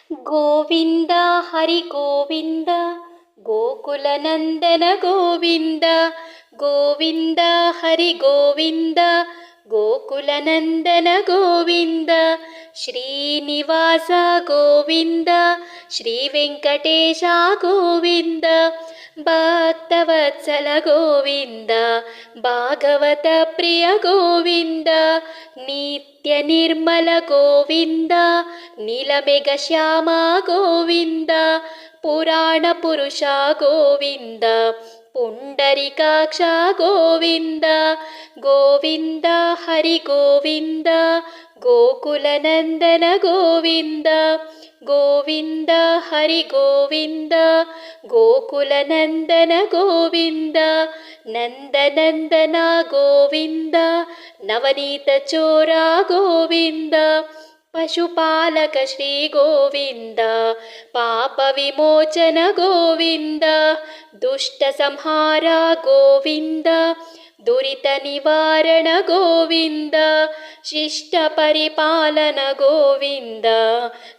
ಗೋವಿಂದ ಹರಿ ಗೋವಿಂದ ಗೋಕುಲನಂದನ ಗೋವಿಂದ ಗೋವಿಂದ ಹರಿ ಗೋವಿಂದ ಗೋಕುಲನಂದನ ಗೋವಿಂದ ಶ್ರೀನಿವಾಸ ಗೋವಿಂದ ಶ್ರೀ ವೆಂಕಟೇಶ ಗೋವಿಂದ ಭಕ್ತವತ್ಸಲ ಗೋವಿಂದ ಭಾಗವತ ಪ್ರಿಯ ಗೋವಿಂದ ನಿತ್ಯ ನಿರ್ಮಲ ಗೋವಿಂದ ನೀಲಮೇಘ ಶ್ಯಾಮ ಗೋವಿಂದ ಪುರಾಣ ಪುರುಷ ಗೋವಿಂದ ಪುಂಡರಿಕಾಕ್ಷ ಗೋವಿಂದ ಗೋವಿಂದ ಹರಿ ಗೋವಿಂದ ಗೋಕುಲನಂದನ ಗೋವಿಂದ ಗೋವಿಂದ ಹರಿ ಗೋವಿಂದ ಗೋಕುಲನಂದನ ಗೋವಿಂದ ನಂದನಂದನ ಗೋವಿಂದ ನವನೀತ ಚೋರ ಗೋವಿಂದ ಪಶುಪಾಲಕ ಶ್ರೀ ಗೋವಿಂದ ಪಾಪ ವಿಮೋಚನ ಗೋವಿಂದ ದುಷ್ಟ ಸಂಹಾರ ಗೋವಿಂದ ದುರಿತ ನಿವಾರಣ ಗೋವಿಂದ ಶಿಷ್ಟ ಪರಿಪಾಲನ ಗೋವಿಂದ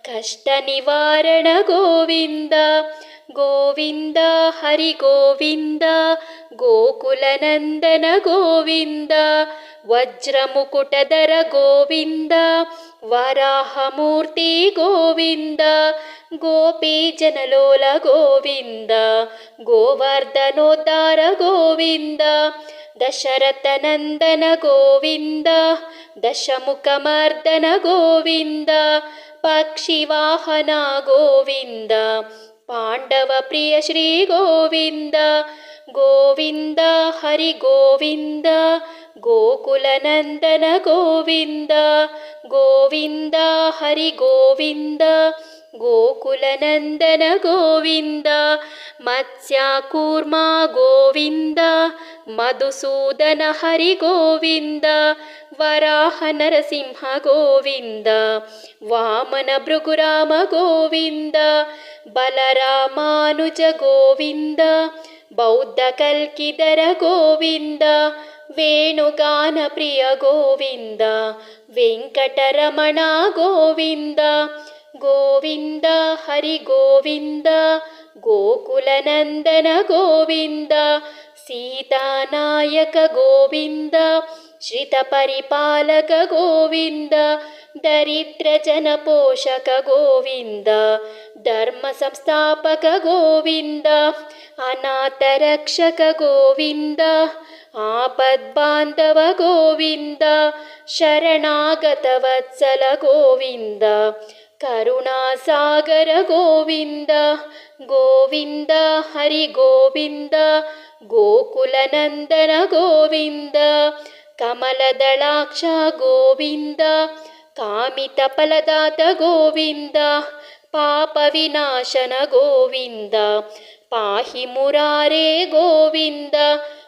ಕಷ್ಟ ನಿವಾರಣ ಗೋವಿಂದ ಗೋವಿಂದ ಹರಿ ಗೋವಿಂದ ಗೋಕುಲನಂದನ ಗೋವಿಂದ ವಜ್ರಮುಕುಟಧರ ಗೋವಿಂದ ವರಾಹಮೂರ್ತಿ ಗೋವಿಂದ ಗೋಪಿ ಜನಲೋಲ ಗೋವಿಂದ ಗೋವರ್ಧನೋದ್ಧಾರ ಗೋವಿಂದ ದಶರಥ ನಂದನ ಗೋವಿಂದ ದಶಮುಖಮರ್ದನ ಗೋವಿಂದ ಪಕ್ಷಿವಾಹನ ಗೋವಿಂದ ಪಾಂಡವ ಪ್ರಿಯ ಶ್ರೀ ಗೋವಿಂದ ಗೋವಿಂದ ಹರಿ ಗೋವಿಂದ ಗೋಕುಲನಂದನ ಗೋವಿಂದ ಗೋವಿಂದ ಹರಿ ಗೋವಿಂದ ಗೋಕುಲನಂದನ ಗೋವಿಂದ ಮತ್ಸ್ಯಕೂರ್ಮ ಗೋವಿಂದ ಮಧುಸೂದನ ಹರಿ ಗೋವಿಂದ ವರಾಹ ನರಸಿಂಹ ಗೋವಿಂದ ವಾಮನ ಭೃಗುರಾಮ ಗೋವಿಂದ ಬಲರಾಮಾನುಜ ಗೋವಿಂದ ಬೌದ್ಧ ಕಲ್ಕಿದರ ಗೋವಿಂದ ವೇಣುಗಾನ ಪ್ರಿಯ ಗೋವಿಂದ ವೆಂಕಟರಮಣ ಗೋವಿಂದ ಗೋವಿಂದ ಹರಿ ಗೋವಿಂದ ಗೋಕುಲನಂದನ ಗೋವಿಂದ ಸೀತಾನಾಯಕ ಗೋವಿಂದ ಶ್ರಿತ ಪರಿಪಾಲಕ ಗೋವಿಂದ ದರಿದ್ರ ಜನ ಪೋಷಕ ಗೋವಿಂದ ಧರ್ಮ ಸಂಸ್ಥಾಪಕ ಗೋವಿಂದ ಅನಾಥ ರಕ್ಷಕ ಗೋವಿಂದ ಆಪದ್ಬಾಂಧವ ಗೋವಿಂದ ಶರಣಾಗತ ವತ್ಸಲ ಗೋವಿಂದ ಕರುಣಾಸಾಗರ ಗೋವಿಂದ ಗೋವಿಂದ ಹರಿ ಗೋವಿಂದ ಗೋಕುಲನಂದನ ಗೋವಿಂದ ಕಮಲದಳಾಕ್ಷ ಗೋವಿಂದ ಕಾಮಿತ ಫಲದಾತ ಗೋವಿಂದ ಪಾಪ ವಿನಾಶನ ಗೋವಿಂದ ಪಾಹಿ ಮುರಾರೇ ಗೋವಿಂದ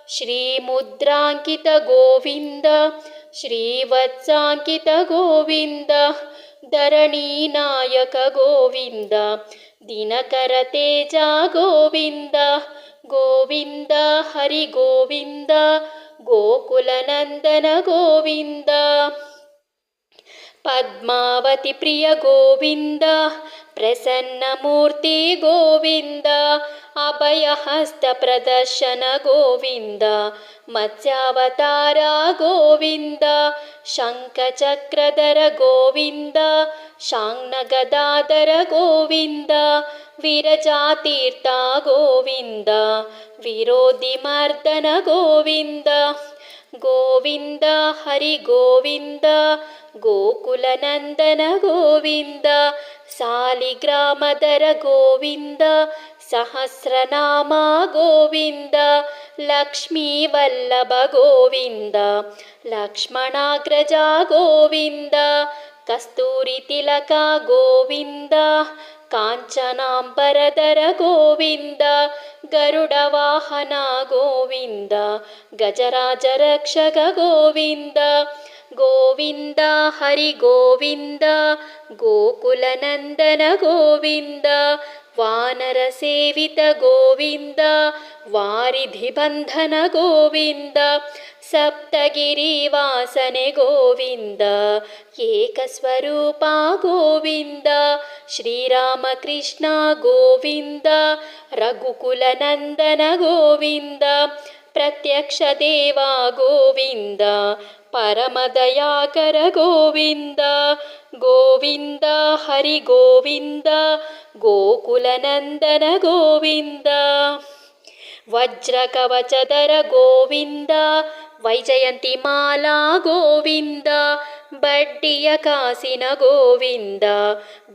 ಶ್ರೀ ಮುದ್ರಾಂಕಿತ ಗೋವಿಂದ ಶ್ರೀವತ್ಸಾಂಕಿತ ಗೋವಿಂದ ಧರಣಿ ನಾಯಕ ಗೋವಿಂದ ದಿನಕರ ತೇಜ ಗೋವಿಂದ ಗೋವಿಂದ ಹರಿ ಗೋವಿಂದ ಗೋಕುಲನಂದನ ಗೋವಿಂದ ಪದ್ಮಾವತಿ ಪ್ರಿಯ ಗೋವಿಂದ ಪ್ರಸನ್ನ ಮೂರ್ತಿ ಗೋವಿಂದ ಅಭಯ ಹಸ್ತ ಪ್ರದರ್ಶನ ಗೋವಿಂದ ಮತ್ಸ್ಯಾವತಾರ ಗೋವಿಂದ ಶಂಖಚಕ್ರಧರ ಗೋವಿಂದ ಶಾಂಗ್ನ ಗದಾಧರ ಗೋವಿಂದ ವಿರಜಾತೀರ್ಥ ಗೋವಿಂದ ವಿರೋಧಿ ಮರ್ದನ ಗೋವಿಂದ ಗೋವಿಂದ ಹರಿ ಗೋವಿಂದ ಗೋಕುಲನಂದನ ಗೋವಿಂದ ಸಾಲಿಗ್ರಾಮಧರ ಗೋವಿಂದ ಸಹಸ್ರನಾಮ ಗೋವಿಂದ ಲಕ್ಷ್ಮೀ ವಲ್ಲಭ ಗೋವಿಂದ ಲಕ್ಷ್ಮಣಾಗ್ರಜ ಗೋವಿಂದ ಕಸ್ತೂರಿ ತಿಲಕ ಗೋವಿಂದ ಕಾಂಚನಾಂಬರಧರ ಗೋವಿಂದ ಗರುಡ ವಾಹನ ಗೋವಿಂದ ಗಜರಾಜ ರಕ್ಷಕ ಗೋವಿಂದ ಗೋವಿಂದ ಹರಿ ಗೋವಿಂದ ಗೋಕುಲನಂದನ ಗೋವಿಂದ ವಾನರ ಸೇವಿತ ಗೋವಿಂದ ವಾರಿಧಿ ಬಂಧನ ಗೋವಿಂದ ಸಪ್ತಗಿರಿ ವಾಸನೆ ಗೋವಿಂದ ಏಕಸ್ವರೂಪ ಗೋವಿಂದ ಶ್ರೀರಾಮಕೃಷ್ಣ ಗೋವಿಂದ ರಘುಕುಲ ನಂದನ ಗೋವಿಂದ ಪ್ರತ್ಯಕ್ಷ ದೇವ ಗೋವಿಂದ ಪರಮದಯಾಕರ ಗೋವಿಂದ ಗೋವಿಂದ ಹರಿ ಗೋವಿಂದ ಗೋಕುಲನಂದನ ಗೋವಿಂದ ವಜ್ರ ಕವಚಧರ ಗೋವಿಂದ ವೈಜಯಂತಿ ಮಾಲಾ ಗೋವಿಂದ ಬಡ್ಡಿಯ ಕಾಸಿನ ಗೋವಿಂದ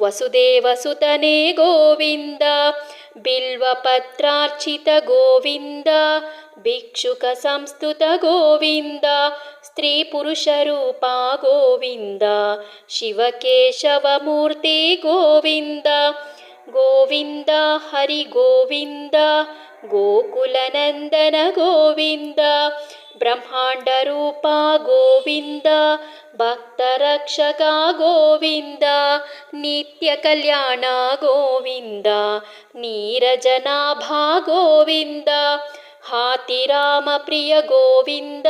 ವಸುದೇವ ಸುತನೇ ಗೋವಿಂದ ಬಿಲ್ವ ಪತ್ರಾರ್ಚಿತ ಗೋವಿಂದ ಭಿಕ್ಷುಕ ಸಂಸ್ತುತ ಗೋವಿಂದ ಸ್ತ್ರೀ ಪುರುಷ ರೂಪ ಗೋವಿಂದ ಶಿವಕೇಶವ ಮೂರ್ತಿ ಗೋವಿಂದ ಗೋವಿಂದ ಹರಿ ಗೋವಿಂದ ಗೋಕುಲನಂದನ ಗೋವಿಂದ ಬ್ರಹ್ಮಾಂಡ ರೂಪ ಗೋವಿಂದ ಭಕ್ತರಕ್ಷಕ ಗೋವಿಂದ ನಿತ್ಯ ಕಲ್ಯಾಣ ಗೋವಿಂದ ನೀರಜನಾಭ ಗೋವಿಂದ ಹಾತಿರಾಮ ಪ್ರಿಯ ಗೋವಿಂದ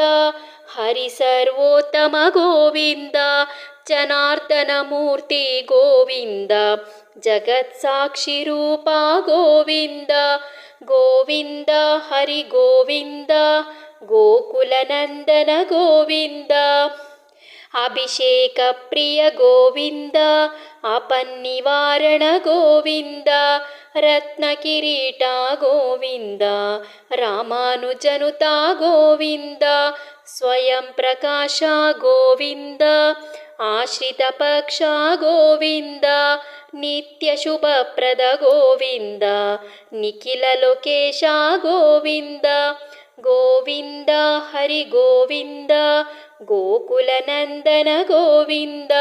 ಹರಿ ಸರ್ವೋತ್ತಮ ಗೋವಿಂದ ಜನಾರ್ದನ ಮೂರ್ತಿ ಗೋವಿಂದ ಜಗತ್ಸಾಕ್ಷಿ ರೂಪ ಗೋವಿಂದ ಗೋವಿಂದ ಹರಿ ಗೋವಿಂದ ಗೋಕುಲನಂದನ ಗೋವಿಂದ ಅಭಿಷೇಕ ಪ್ರಿಯ ಗೋವಿಂದ ಅಪನ್ನಿವಾರಣ ಗೋವಿಂದ ರತ್ನ ಕಿರೀಟ ಗೋವಿಂದ ರಾಮಾನುಜನುತ ಗೋವಿಂದ ಸ್ವಯಂ ಪ್ರಕಾಶ ಗೋವಿಂದ ಆಶ್ರಿತ ಪಕ್ಷ ಗೋವಿಂದ ನಿತ್ಯ ಶುಭಪ್ರದ ಗೋವಿಂದ ನಿಖಿಲ ಲೋಕೇಶ ಗೋವಿಂದ ಗೋವಿಂದ ಹರಿ ಗೋವಿಂದ ಗೋಕುಲನಂದನ ಗೋವಿಂದ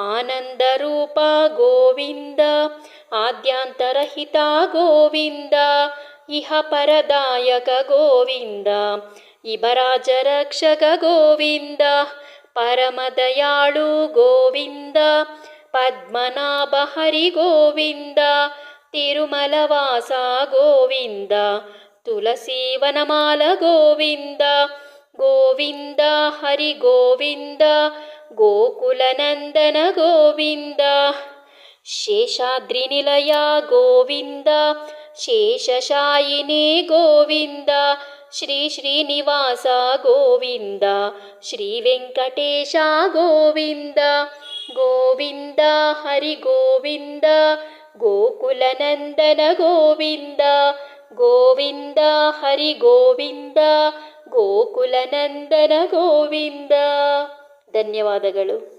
ಆನಂದ ರೂಪ ಗೋವಿಂದ ಆದ್ಯಾಂತರಹಿತ ಗೋವಿಂದ ಇಹ ಪರದಾಯಕ ಗೋವಿಂದ ಇಬರಾಜ ರಕ್ಷಕ ಗೋವಿಂದ ಪರಮದಯಾಳು ಗೋವಿಂದ ಪದ್ಮನಾಭ ಹರಿ ಗೋವಿಂದ ತಿರುಮಲವಾಸ ಗೋವಿಂದ ತುಳಸಿ ವನಮಾಲ ಗೋವಿಂದ ಗೋವಿಂದ ಹರಿ ಗೋವಿಂದ ಗೋಕುಲನಂದನ ಗೋವಿಂದ ಶೇಷಾದ್ರಿ ನಿಲಯ ಗೋವಿಂದ ಶೇಷಶಾಯಿನಿ ಗೋವಿಂದ ಶ್ರೀ ಶ್ರೀನಿವಾಸ ಗೋವಿಂದ ಶ್ರೀ ವೆಂಕಟೇಶ ಗೋವಿಂದ ಗೋವಿಂದ ಹರಿ ಗೋವಿಂದ ಗೋಕುಲನಂದನ ಗೋವಿಂದ ಗೋವಿಂದ ಹರಿ ಗೋವಿಂದ ಗೋಕುಲನಂದನ ಗೋವಿಂದ. ಧನ್ಯವಾದಗಳು.